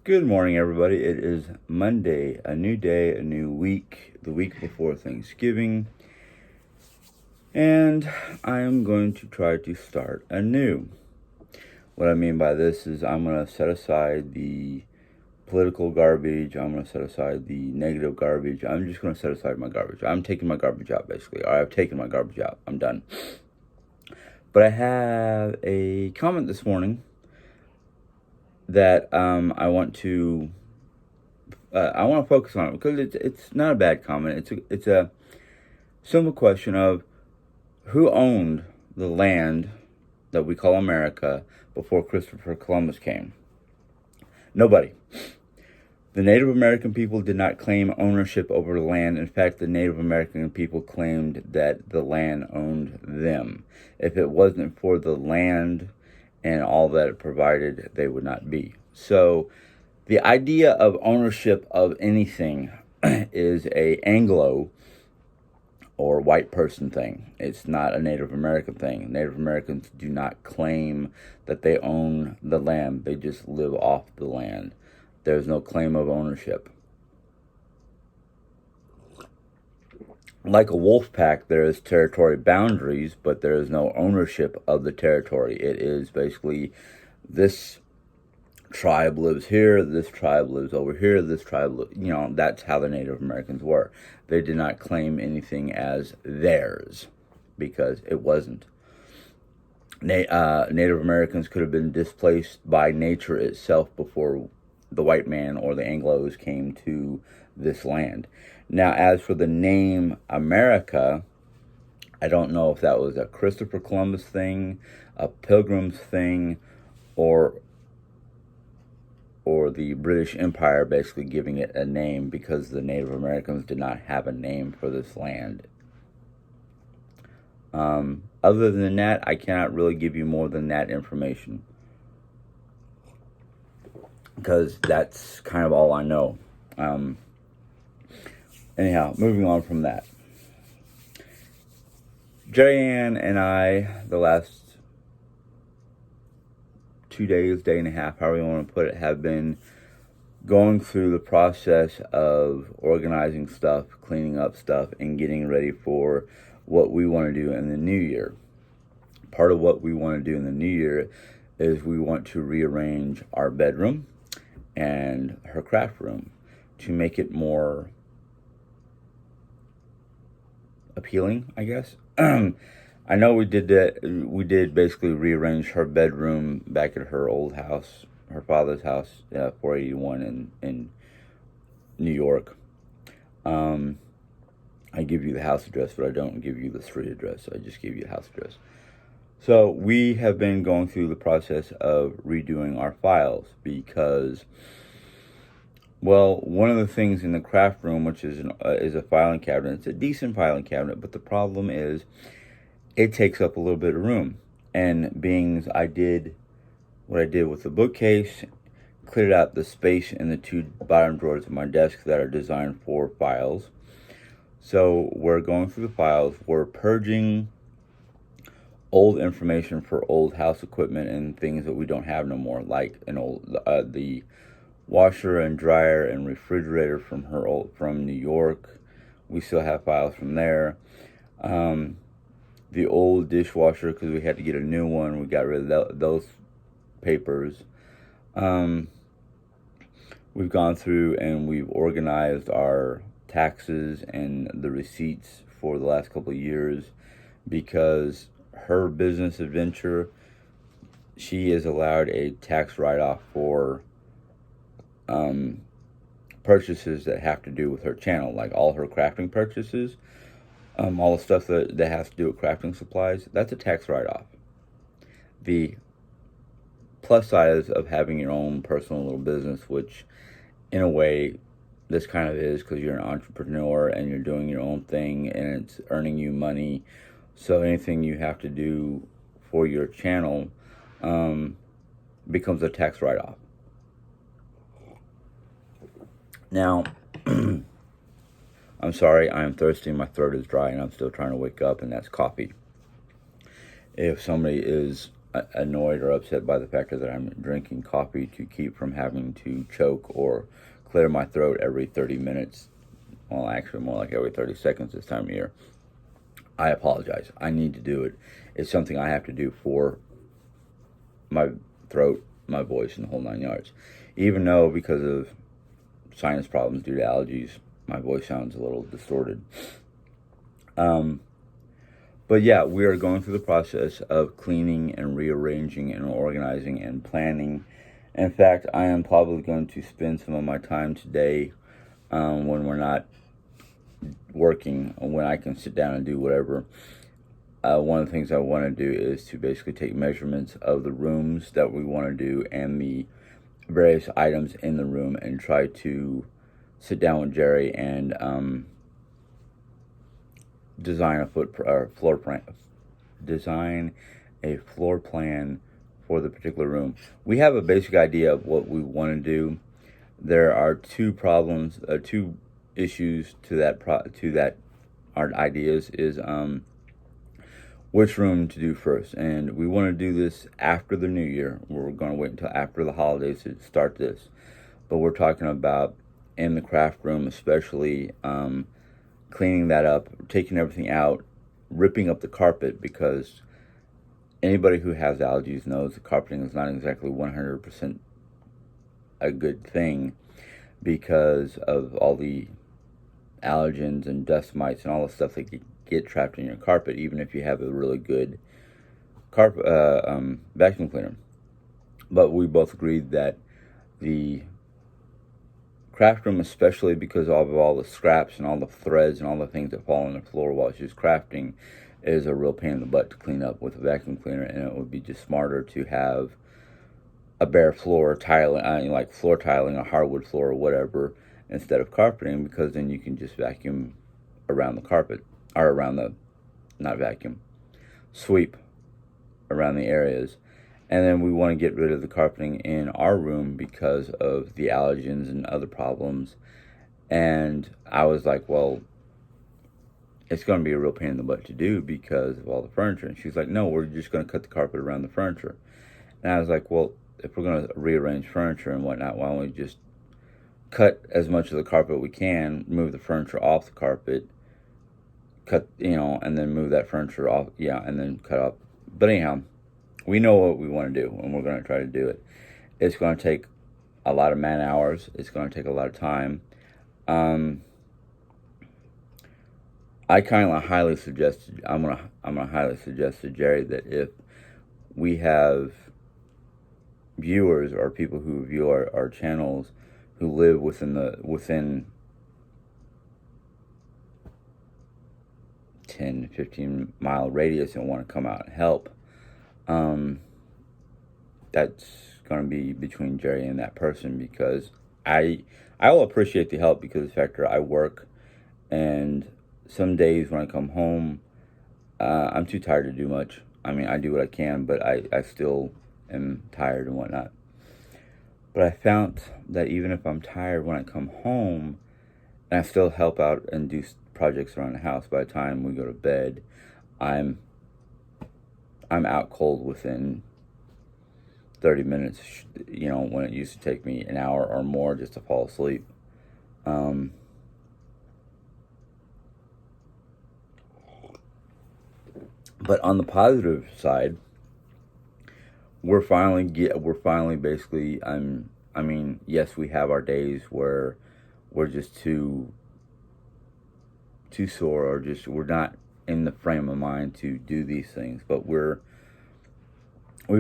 Good morning, everybody. It is Monday, a new day, a new week, the week before Thanksgiving, and I am going to try to start anew. What I mean by this is I'm going to set aside the political garbage, I'm going to set aside the negative garbage, I'm just going to set aside my garbage. I'm taking my garbage out, basically. I've taken my garbage out. I'm done. But I have a comment this morning that I want to focus on it because it's not a bad comment. It's a simple question of who owned the land that we call America before Christopher Columbus came. Nobody. The Native American people did not claim ownership over the land. In fact, the Native American people claimed that the land owned them. If it wasn't for the land and all that it provided, they would not be. So the idea of ownership of anything is a Anglo or white person thing. It's not a Native American thing. Native Americans do not claim that they own the land. They just live off the land. There's no claim of ownership. Like a wolf pack, there is territory boundaries, but there is no ownership of the territory. It is basically this tribe lives here, this tribe lives over here, this tribe, that's how the Native Americans were. They did not claim anything as theirs because it wasn't. Native Americans could have been displaced by nature itself before the white man or the Anglos came to this land. Now, as for the name America, I don't know if that was a Christopher Columbus thing, a Pilgrim's thing, or the British Empire basically giving it a name because the Native Americans did not have a name for this land. Other than that, I cannot really give you more than that information because that's kind of all I know. Anyhow, moving on from that. Jerry Ann and I, the last 2 days, day and a half, however you want to put it, have been going through the process of organizing stuff, cleaning up stuff, and getting ready for what we want to do in the new year. Part of what we want to do in the new year is we want to rearrange our bedroom and her craft room to make it more appealing, I guess. I know we did that. We did basically rearrange her bedroom back at her old house, her father's house, 481 in New York. I give you the house address, but I don't give you the street address. I just give you the house address. So we have been going through the process of redoing our files because, well, one of the things in the craft room, which is a filing cabinet, it's a decent filing cabinet, but the problem is it takes up a little bit of room. And being I did what I did with the bookcase, cleared out the space in the two bottom drawers of my desk that are designed for files. So we're going through the files, we're purging old information for old house equipment and things that we don't have no more, like the washer and dryer and refrigerator from New York. We still have files from there. The old dishwasher, because we had to get a new one, we got rid of those papers. We've gone through and we've organized our taxes and the receipts for the last couple of years because her business adventure, she is allowed a tax write-off for purchases that have to do with her channel, like all her crafting purchases, all the stuff that has to do with crafting supplies. That's a tax write-off. The plus side of having your own personal little business, which in a way this kind of is because you're an entrepreneur and you're doing your own thing and it's earning you money. So anything you have to do for your channel becomes a tax write-off. Now, I'm sorry, I'm thirsty, my throat is dry, and I'm still trying to wake up, and that's coffee. If somebody is annoyed or upset by the fact that I'm drinking coffee to keep from having to choke or clear my throat every 30 minutes. Well, actually, more like every 30 seconds this time of year. I apologize. I need to do it. It's something I have to do for my throat, my voice, and the whole 9 yards. Even though, because of sinus problems due to allergies, my voice sounds a little distorted. But yeah, we are going through the process of cleaning and rearranging and organizing and planning. In fact, I am probably going to spend some of my time today, when we're not working, when I can sit down and do whatever. One of the things I want to do is to basically take measurements of the rooms that we want to do and the various items in the room, and try to sit down with Jerry and design a floor plan for the particular room. We have a basic idea of what we want to do. There are two issues to that. Our ideas is which room to do first, and we want to do this after the new year. We're going to wait until after the holidays to start this, but we're talking about in the craft room, especially cleaning that up, taking everything out, ripping up the carpet, because anybody who has allergies knows the carpeting is not exactly 100% a good thing because of all the allergens and dust mites and all the stuff that get trapped in your carpet, even if you have a really good vacuum cleaner. But we both agreed that the craft room, especially because of all the scraps and all the threads and all the things that fall on the floor while she's crafting, is a real pain in the butt to clean up with a vacuum cleaner, and it would be just smarter to have a bare floor tiling, like floor tiling, a hardwood floor or whatever, instead of carpeting, because then you can just vacuum around the carpet, or around the, not vacuum, sweep around the areas. And then we want to get rid of the carpeting in our room because of the allergens and other problems. And I was like, well, it's going to be a real pain in the butt to do because of all the furniture. And she's like, no, we're just going to cut the carpet around the furniture. And I was like, well, if we're going to rearrange furniture and whatnot, why don't we just cut as much of the carpet we can, move the furniture off the carpet, cut, and then move that furniture off, and then cut off. But anyhow, we know what we want to do, and we're going to try to do it. It's going to take a lot of man hours. It's going to take a lot of time. I kind of highly suggest, I'm gonna highly suggest to Jerry that if we have viewers or people who view our channels who live within 10, 15 mile radius and want to come out and help, that's going to be between Jerry and that person, because I will appreciate the help because of the fact that I work, and some days when I come home, I'm too tired to do much. I mean, I do what I can, but I still am tired and whatnot. But I found that even if I'm tired when I come home, and I still help out and do projects around the house, by the time we go to bed, I'm out cold within 30 minutes, when it used to take me an hour or more just to fall asleep. But on the positive side, we're finally basically, yes, we have our days where we're just too sore, or just we're not in the frame of mind to do these things, but we've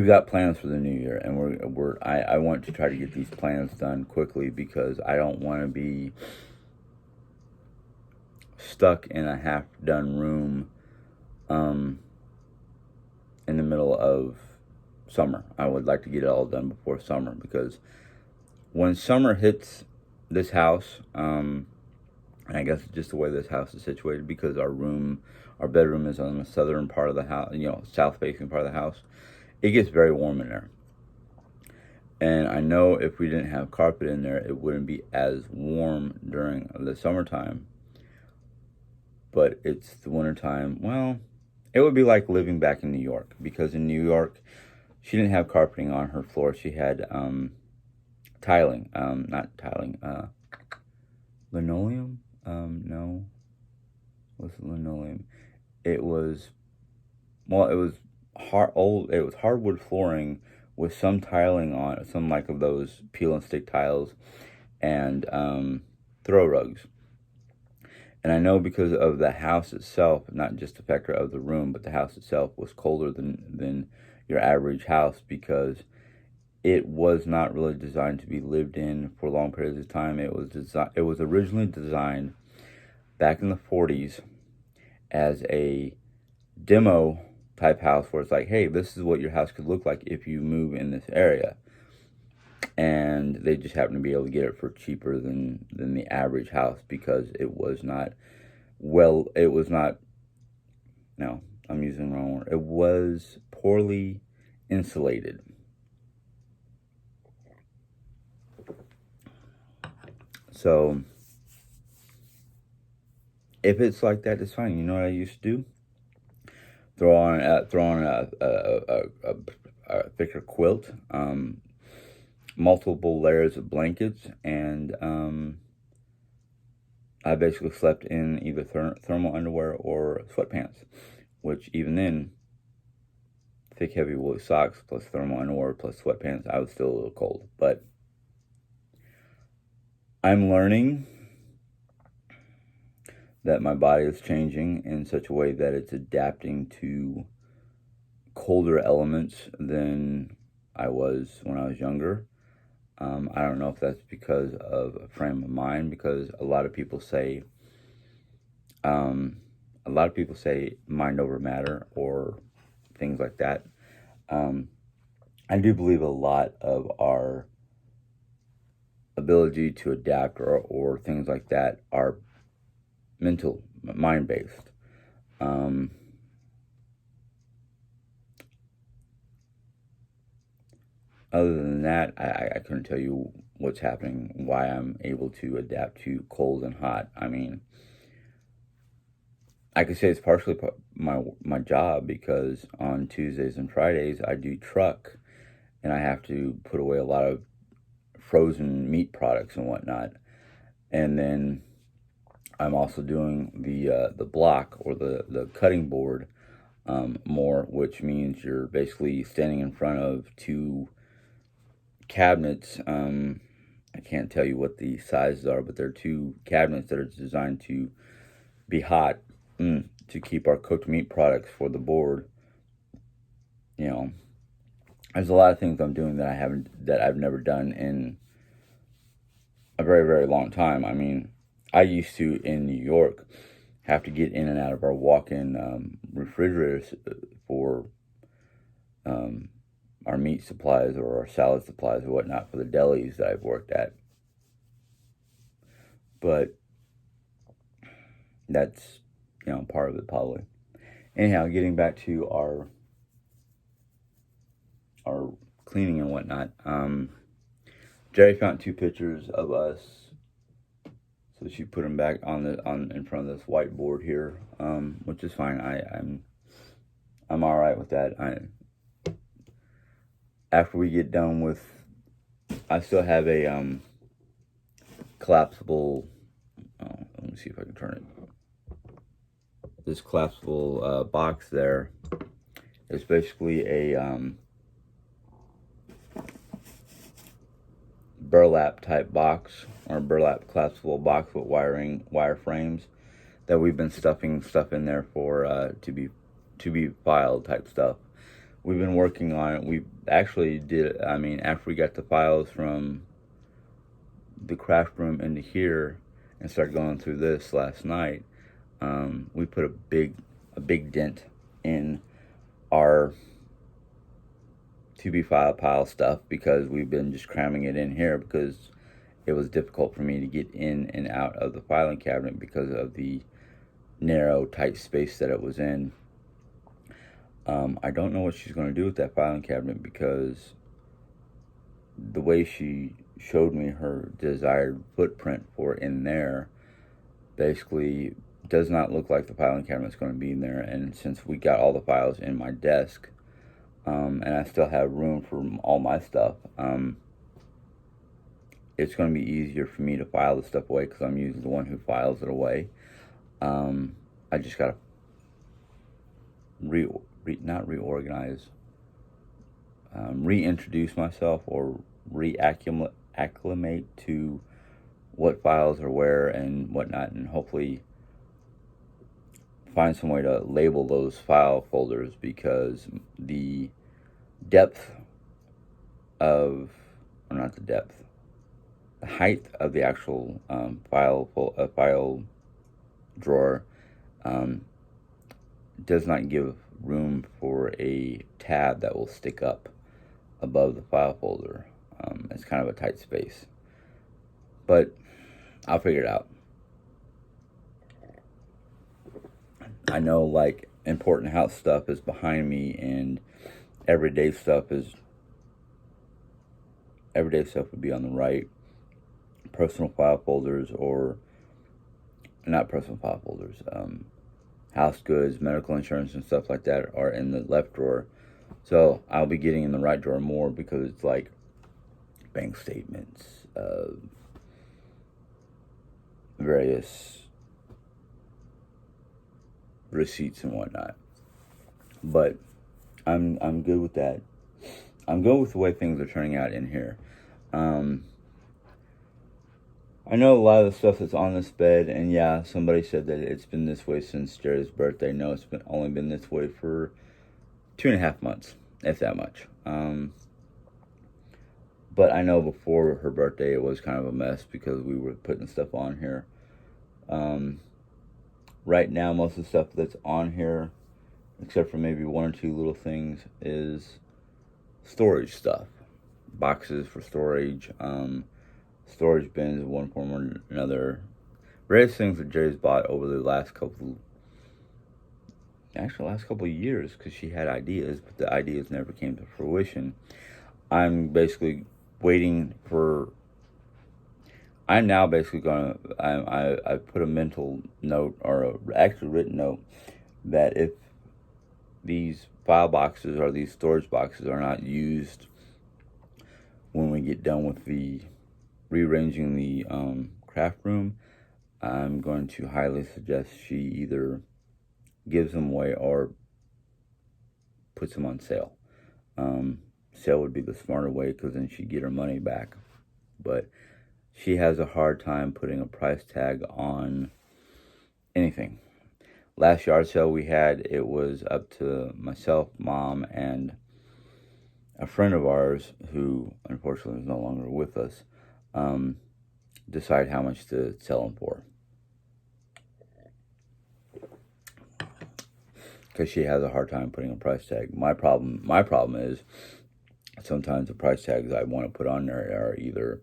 got plans for the new year, and I want to try to get these plans done quickly, because I don't want to be stuck in a half-done room in the middle of summer. I would like to get it all done before summer, because when summer hits this house, and I guess it's just the way this house is situated, because our bedroom is on the southern part of the house, south-facing part of the house, it gets very warm in there. And I know if we didn't have carpet in there, it wouldn't be as warm during the summertime. But it's the wintertime. Well, it would be like living back in New York, because in New York, she didn't have carpeting on her floor. She had tiling, not tiling, linoleum. No, was it linoleum? It was, well, it was It was hardwood flooring with some tiling on it, some like of those peel and stick tiles, and throw rugs. And I know because of the house itself, not just the factor of the room, but the house itself was colder than your average house, because it was not really designed to be lived in for long periods of time. It was originally designed back in the 40s as a demo type house, where it's like, hey, this is what your house could look like if you move in this area. And they just happened to be able to get it for cheaper than the average house, because it was not, no, I'm using the wrong word. It was poorly insulated. So if it's like that, it's fine. You know what I used to do? Throw on a thicker quilt, multiple layers of blankets, and I basically slept in either thermal underwear or sweatpants, which even then, thick, heavy, woolly socks plus thermal underwear plus sweatpants, I was still a little cold. But I'm learning that my body is changing in such a way that it's adapting to colder elements than I was when I was younger. I don't know if that's because of a frame of mind, because a lot of people say mind over matter or things like that. I do believe a lot of our ability to adapt or things like that are mental, mind-based. Other than that, I couldn't tell you what's happening, why I'm able to adapt to cold and hot. I mean, I could say it's partially my job, because on Tuesdays and Fridays I do truck, and I have to put away a lot of frozen meat products and whatnot. And then I'm also doing the block, or the cutting board, more, which means you're basically standing in front of two cabinets. I can't tell you what the sizes are, but they're two cabinets that are designed to be hot, to keep our cooked meat products for the board. You know, there's a lot of things I'm doing that I've never done in a very, very long time. I mean, I used to, in New York, have to get in and out of our walk-in refrigerators for our meat supplies or our salad supplies or whatnot for the delis that I've worked at. But that's, part of it probably. Anyhow, getting back to our cleaning and whatnot. Jerry found two pictures of us, so she put them back in front of this whiteboard here, which is fine. I'm all right with that. After we get done with, I still have a collapsible. Let me see if I can turn it. This collapsible box there is basically a burlap type box, or burlap collapsible box with wire frames that we've been stuffing stuff in there for to be filed type stuff. We've been working on it. We actually did. I mean, after we got the files from the craft room into here and started going through this last night, we put a big dent in our to be filed pile stuff, because we've been just cramming it in here, because it was difficult for me to get in and out of the filing cabinet because of the narrow, tight space that it was in. I don't know what she's going to do with that filing cabinet, because the way she showed me her desired footprint for in there basically does not look like the filing cabinet is going to be in there. And since we got all the files in my desk, and I still have room for all my stuff. It's going to be easier for me to file the stuff away because I'm usually the one who files it away. I just got to not reorganize, reintroduce myself or reacclimate to what files are where and whatnot, and hopefully find some way to label those file folders, because the depth of, or not the depth, the height of the actual file drawer does not give room for a tab that will stick up above the file folder. It's kind of a tight space, but I'll figure it out. I know, like, important house stuff is behind me, and everyday stuff would be on the right. Personal file folders, or not personal file folders, house goods, medical insurance, and stuff like that are in the left drawer. So I'll be getting in the right drawer more, because it's like bank statements, various receipts and whatnot. But I'm good with that. I'm good with the way things are turning out in here. I know a lot of the stuff that's on this bed, and yeah, somebody said that it's been this way since Jerry's birthday. No, it's only been this way for 2.5 months, if that much. But I know before her birthday it was kind of a mess because we were putting stuff on here. Right now, most of the stuff that's on here, except for maybe one or two little things, is storage stuff. Boxes for storage, storage bins of one form or another. Various things that Jerry's bought over the last couple of years, because she had ideas, but the ideas never came to fruition. I'm basically waiting for. I'm now basically gonna. I put a mental note, or a actually written note, that if these file boxes or these storage boxes are not used when we get done with the rearranging the craft room, I'm going to highly suggest she either gives them away or puts them on sale. Sale would be the smarter way, because then she'd get her money back. But she has a hard time putting a price tag on anything. Last yard sale we had, it was up to myself, Mom, and a friend of ours who unfortunately is no longer with us, decide how much to sell them for. Because she has a hard time putting a price tag. My problem is sometimes the price tags I want to put on there are either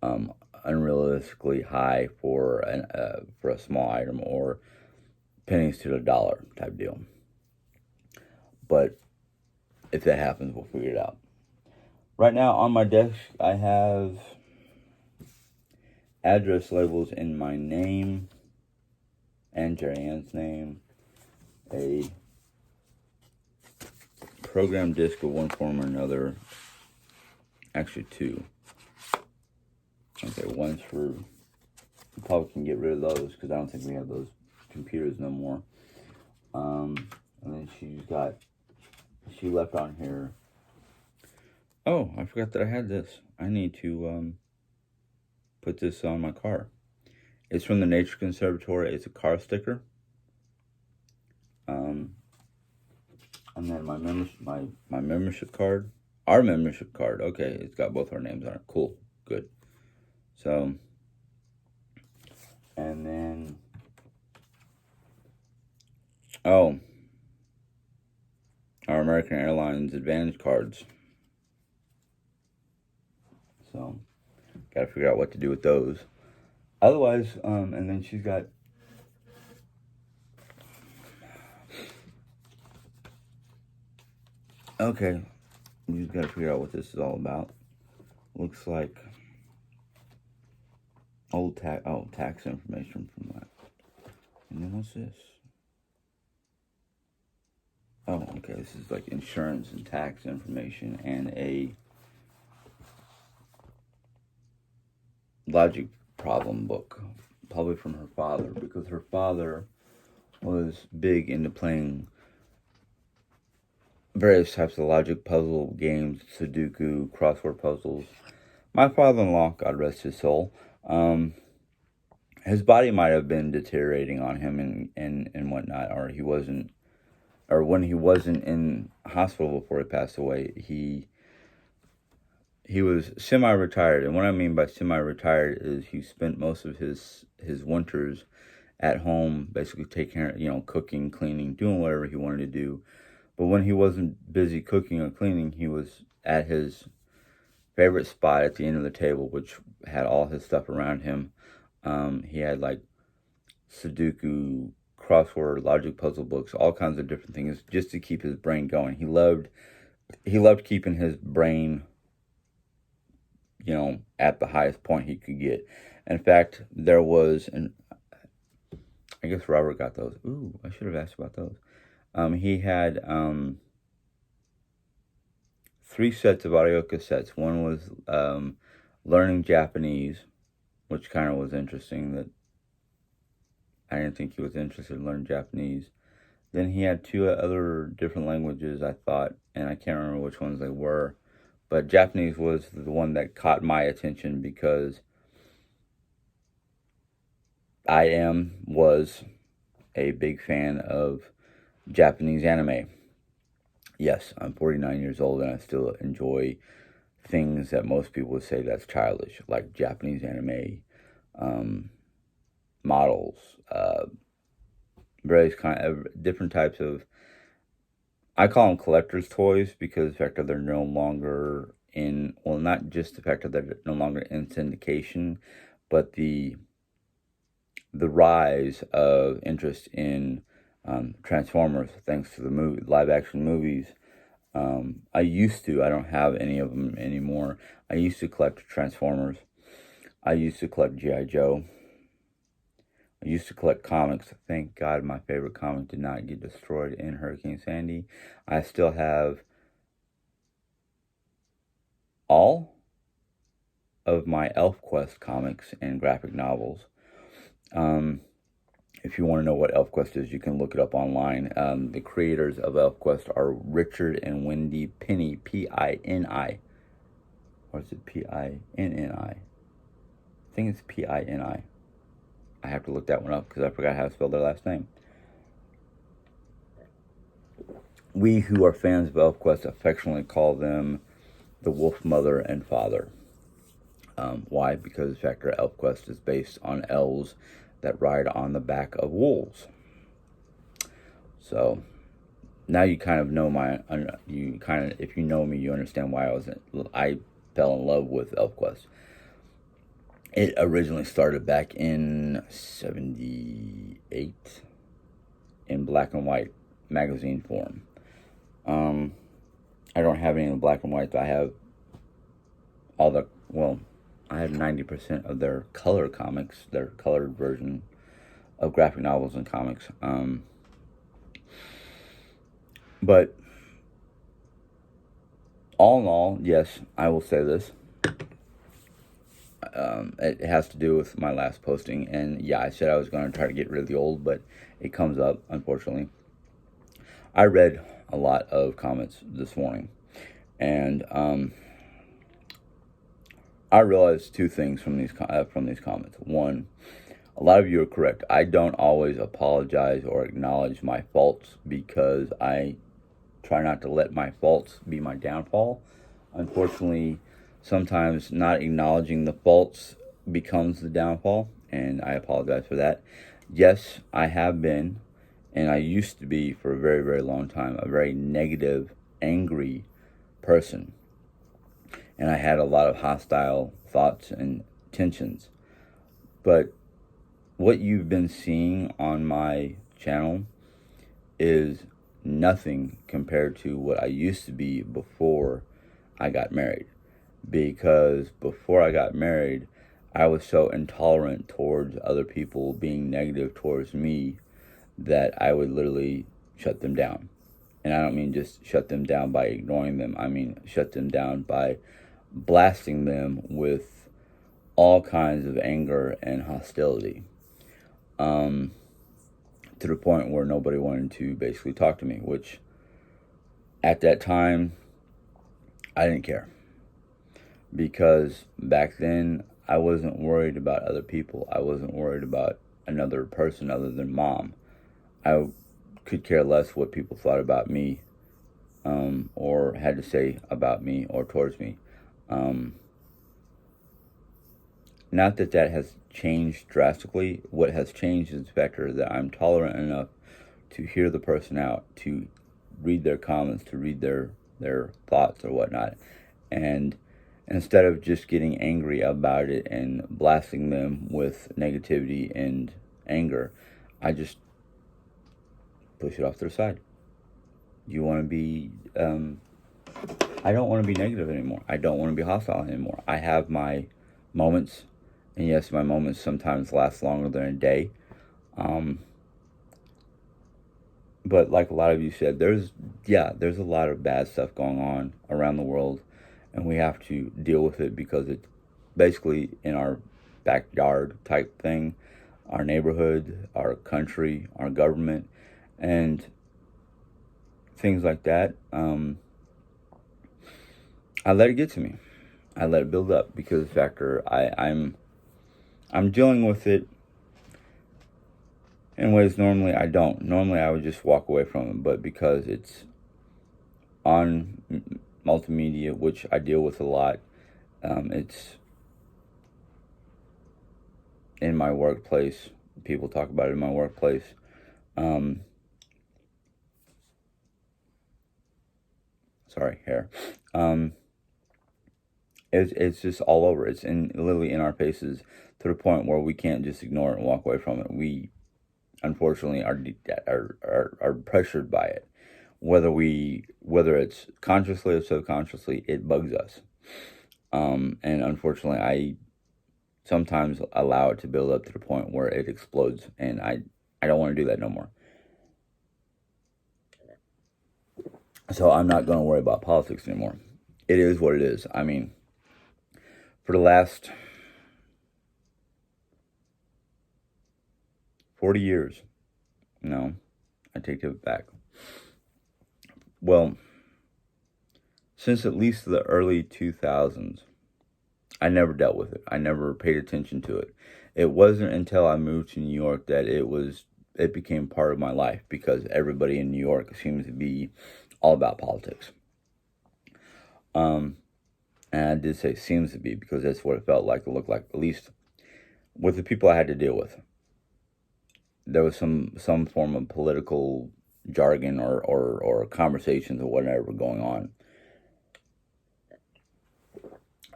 unrealistically high for a small item, or pennies to the dollar type deal. But if that happens, we'll figure it out. Right now on my desk, I have address labels in my name and Jerry Ann's name, a program disc of one form or another, actually two. Okay, one's for, you probably can get rid of those because I don't think we have those computers no more. And then she left on here. Oh, I forgot that I had this. I need to put this on my car. It's from the Nature Conservatory. It's a car sticker. And then my membership card. Our membership card. Okay, it's got both our names on it. Cool. Good. So, and then, oh, our American Airlines Advantage cards. So, gotta figure out what to do with those. Otherwise, and then she's got, okay, we just gotta figure out what this is all about. Looks like old tax information from that. And then what's this? Oh, okay. This is like insurance and tax information and a logic problem book, probably from her father, because her father was big into playing various types of logic puzzle games, Sudoku, crossword puzzles. My father-in-law, God rest his soul, his body might have been deteriorating on him and whatnot, or he wasn't, or when he wasn't in hospital before he passed away, he was semi-retired. And what I mean by semi-retired is he spent most of his winters at home, basically taking care, cooking, cleaning, doing whatever he wanted to do. But when he wasn't busy cooking or cleaning, he was at his favorite spot at the end of the table, which had all his stuff around him. He had like Sudoku, crossword, logic puzzle books, all kinds of different things just to keep his brain going. He loved keeping his brain, at the highest point he could get. In fact, there was I guess Robert got those. Ooh, I should have asked about those. He had 3 sets of audio cassettes. One was learning Japanese, which kind of was interesting. That I didn't think he was interested in learning Japanese. Then he had 2 other different languages, I thought, and I can't remember which ones they were. But Japanese was the one that caught my attention because was a big fan of Japanese anime. Yes, I'm 49 years old and I still enjoy things that most people would say that's childish, like Japanese anime, models, various kind of different types of. I call them collector's toys because the fact that they're no longer in. Well, not just the fact that they're no longer in syndication, but the rise of interest in Transformers, thanks to the live action movies. I don't have any of them anymore. I used to collect Transformers. I used to collect G.I. Joe. I used to collect comics. Thank God my favorite comic did not get destroyed in Hurricane Sandy. I still have all of my ElfQuest comics and graphic novels. If you want to know what ElfQuest is, you can look it up online. The creators of ElfQuest are Richard and Wendy Pini, P-I-N-I. Or is it P-I-N-N-I? I think it's P-I-N-I. I have to look that one up because I forgot how to spell their last name. We who are fans of ElfQuest affectionately call them the Wolf Mother and Father. Why? Because the fact that ElfQuest is based on elves that ride on the back of wolves. So now you kind of know if you know me, you understand why I fell in love with ElfQuest. It originally started back in '78 in black and white magazine form. I don't have any in black and white, but I have I have 90% of their color comics, their colored version of graphic novels and comics. But all in all, yes, I will say this. It has to do with my last posting, and yeah, I said I was going to try to get rid of the old, but it comes up, unfortunately. I read a lot of comments this morning, and I realized 2 things from these comments. One, a lot of you are correct. I don't always apologize or acknowledge my faults because I try not to let my faults be my downfall. Unfortunately, sometimes not acknowledging the faults becomes the downfall, and I apologize for that. Yes, I have been, and I used to be for a very, very long time, a very negative, angry person. And I had a lot of hostile thoughts and tensions. But what you've been seeing on my channel is nothing compared to what I used to be before I got married. Because before I got married, I was so intolerant towards other people being negative towards me that I would literally shut them down. And I don't mean just shut them down by ignoring them. I mean shut them down by blasting them with all kinds of anger and hostility, to the point where nobody wanted to basically talk to me, which at that time I didn't care, because back then I wasn't worried about other people. I wasn't worried about another person other than mom. I could care less what people thought about me, or had to say about me or towards me. Um, Not that that has changed drastically. What has changed is the fact that I'm tolerant enough to hear the person out, to read their comments, to read their thoughts or whatnot, and instead of just getting angry about it and blasting them with negativity and anger, I just push it off to the side. You want to be? I don't want to be negative anymore. I don't want to be hostile anymore. I have my moments, and yes, my moments sometimes last longer than a day. Um, but like a lot of you said, there's a lot of bad stuff going on around the world, and we have to deal with it because it's basically in our backyard type thing, our neighborhood, our country, our government, and things like that. I let it get to me. I let it build up because the factor I'm dealing with it in ways normally I don't. Normally I would just walk away from it, but because it's on multimedia, which I deal with a lot, it's in my workplace. People talk about it in my workplace. Um, Sorry, hair. Um, it's just all over. It's literally in our faces, to the point where we can't just ignore it and walk away from it. We unfortunately are pressured by it. Whether it's consciously or subconsciously, it bugs us. And unfortunately, I sometimes allow it to build up to the point where it explodes, and I don't want to do that no more. So I'm not going to worry about politics anymore. It is what it is. I mean, for the last 40 years, no, I take it back. Well, since at least the early 2000s, I never dealt with it. I never paid attention to it. It wasn't until I moved to New York that it became part of my life, because everybody in New York seems to be all about politics. And I did say seems to be because that's what it felt like, it looked like, at least with the people I had to deal with. There was some form of political jargon or conversations or whatever going on.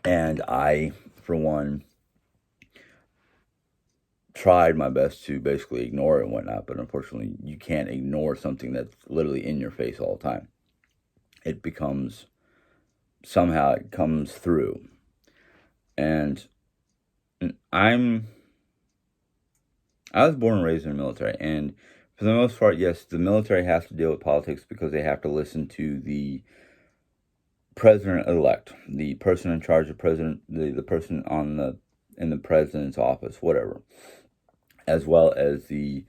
And I, for one, tried my best to basically ignore it and whatnot, but unfortunately you can't ignore something that's literally in your face all the time. It becomes, somehow it comes through. And I was born and raised in the military, and for the most part, yes, the military has to deal with politics because they have to listen to the president-elect, the person in charge of president, the person in the president's office, whatever, as well as the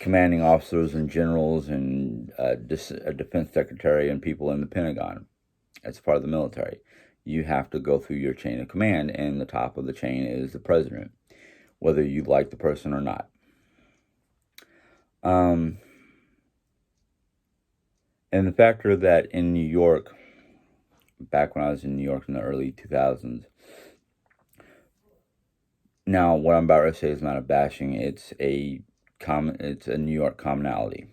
commanding officers and generals and a defense secretary and people in the Pentagon. As part of the military, you have to go through your chain of command, and the top of the chain is the president, whether you like the person or not. And the factor that in New York, back when I was in New York in the early 2000s, now what I'm about to say is not a bashing, it's a New York commonality,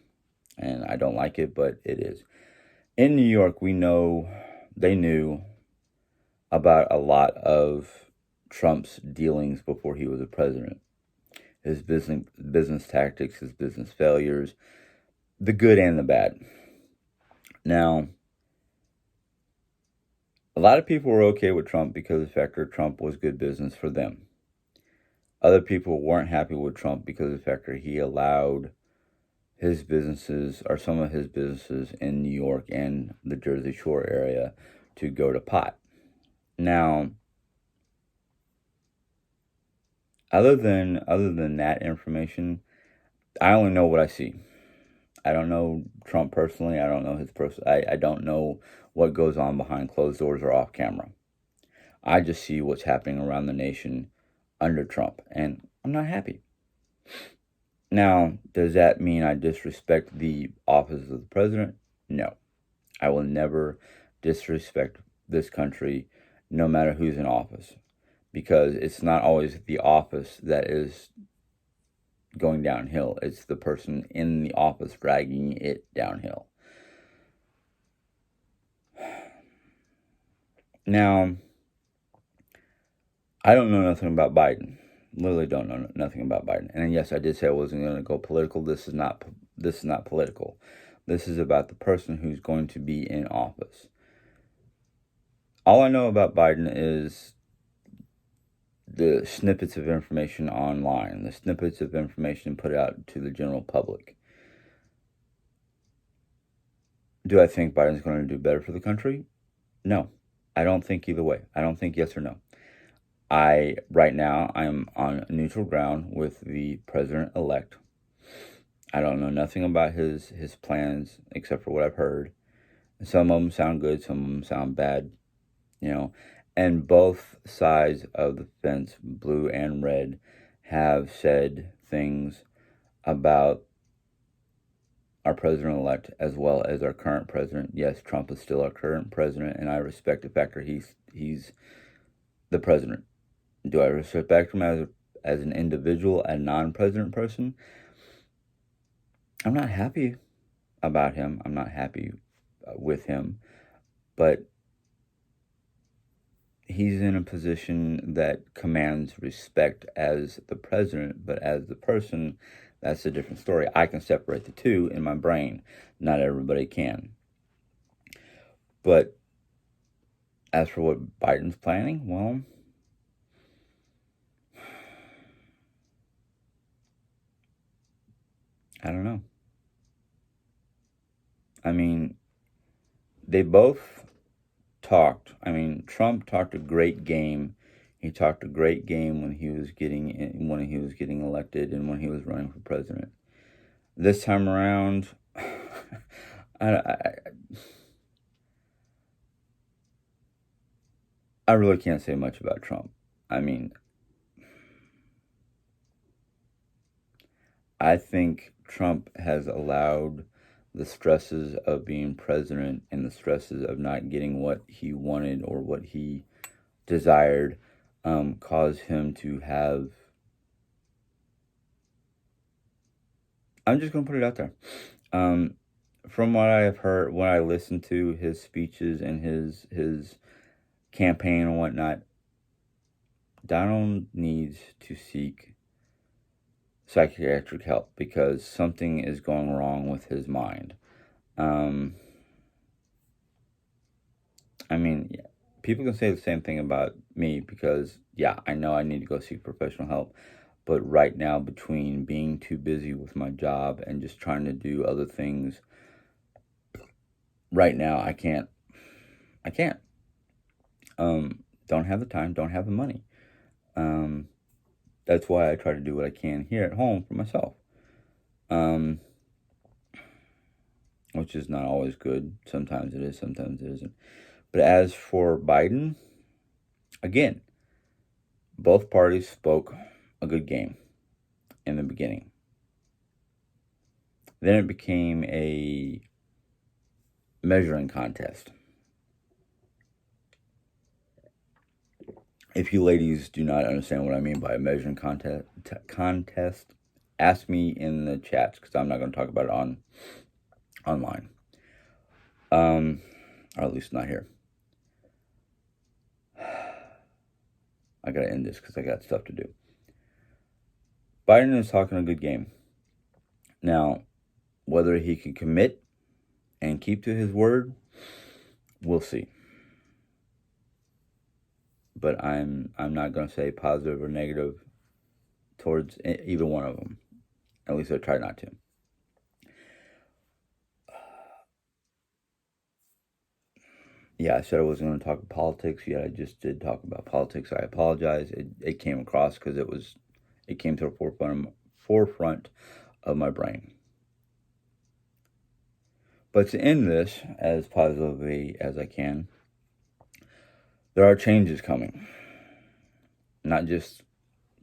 and I don't like it, but it is. In New York, they knew about a lot of Trump's dealings before he was a president. His business tactics, his business failures, the good and the bad. Now, a lot of people were okay with Trump because the fact that Trump was good business for them. Other people weren't happy with Trump because of the fact that he allowed his businesses, or some of his businesses in New York and the Jersey Shore area, to go to pot. Now, other than that information, I only know what I see. I don't know Trump personally. I don't know his person. I don't know what goes on behind closed doors or off camera. I just see what's happening around the nation under Trump, and I'm not happy. Now, does that mean I disrespect the office of the president? No. I will never disrespect this country, no matter who's in office, because it's not always the office that is going downhill. It's the person in the office dragging it downhill. Now, I don't know nothing about Biden. Literally don't know nothing about Biden. And yes, I did say I wasn't going to go political. This is not political. This is about the person who's going to be in office. All I know about Biden is the snippets of information online, the snippets of information put out to the general public. Do I think Biden's going to do better for the country? No. I don't think either way. I don't think yes or no. Right now, I'm on neutral ground with the president-elect. I don't know nothing about his plans except for what I've heard. Some of them sound good, some of them sound bad, And both sides of the fence, blue and red, have said things about our president-elect as well as our current president. Yes, Trump is still our current president, and I respect the fact that he's the president. Do I respect him as an individual, a non-president person? I'm not happy about him. I'm not happy with him. But he's in a position that commands respect as the president, but as the person, that's a different story. I can separate the two in my brain. Not everybody can. But as for what Biden's planning, well, I don't know. I mean, they both talked. I mean, Trump talked a great game. He talked a great game when he was getting elected and when he was running for president. This time around, I really can't say much about Trump. I mean, I think Trump has allowed the stresses of being president and the stresses of not getting what he wanted or what he desired cause him to have... I'm just going to put it out there. From what I have heard, when I listened to his speeches and his campaign and whatnot, Donald needs to seek psychiatric help because something is going wrong with his mind. I mean, people can say the same thing about me because, yeah, I know I need to go seek professional help. But right now, between being too busy with my job and just trying to do other things, right now, I can't. Don't have the time, don't have the money. That's why I try to do what I can here at home for myself. Which is not always good. Sometimes it is, sometimes it isn't. But as for Biden, again, both parties spoke a good game in the beginning. Then it became a measuring contest. If you ladies do not understand what I mean by a measuring contest, ask me in the chats because I'm not going to talk about it online. Or at least not here. I got to end this because I got stuff to do. Biden is talking a good game. Now, whether he can commit and keep to his word, we'll see. But I'm not going to say positive or negative towards either one of them. At least I try not to. Yeah, I said I wasn't going to talk about politics, yet I just did talk about politics. I apologize. It came across because it came to the forefront of my brain. But to end this as positively as I can, there are changes coming. Not just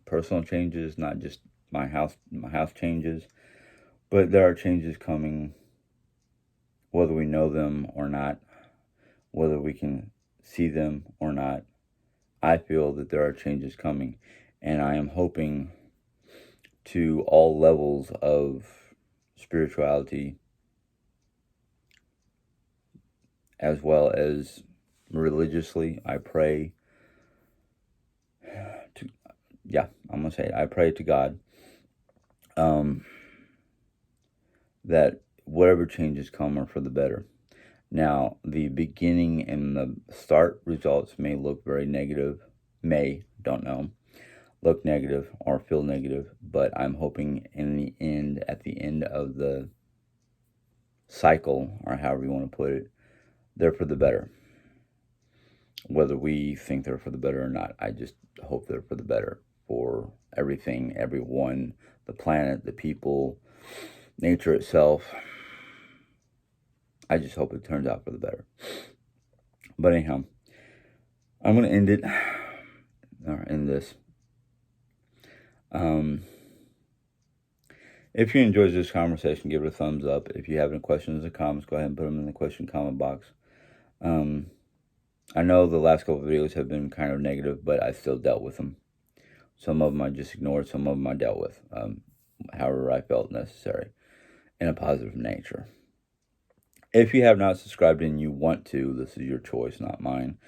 personal changes, not just my house changes, but there are changes coming, whether we know them or not, whether we can see them or not. I feel that there are changes coming, and I am hoping to all levels of spirituality as well as religiously. I pray to, yeah, I'm going to say it. I pray to God that whatever changes come are for the better. Now, the beginning and the start results may look very negative, don't know, look negative or feel negative, but I'm hoping in the end, at the end of the cycle, or however you want to put it, they're for the better. Whether we think they're for the better or not, I just hope they're for the better for everything, everyone, the planet, the people, nature itself. I just hope it turns out for the better. But anyhow, I'm going to end it, or end this. If you enjoyed this conversation, give it a thumbs up. If you have any questions or comments, go ahead and put them in the question comment box. I know the last couple of videos have been kind of negative, but I still dealt with them. Some of them I just ignored, some of them I dealt with, however I felt necessary, in a positive nature. If you have not subscribed and you want to, this is your choice, not mine.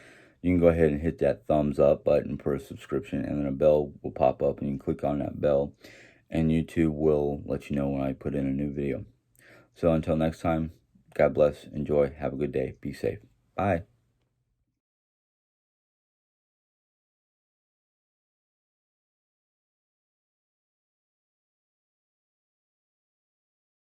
You can go ahead and hit that thumbs up button for a subscription, and then a bell will pop up, and you can click on that bell, and YouTube will let you know when I put in a new video. So until next time, God bless, enjoy, have a good day, be safe. Bye.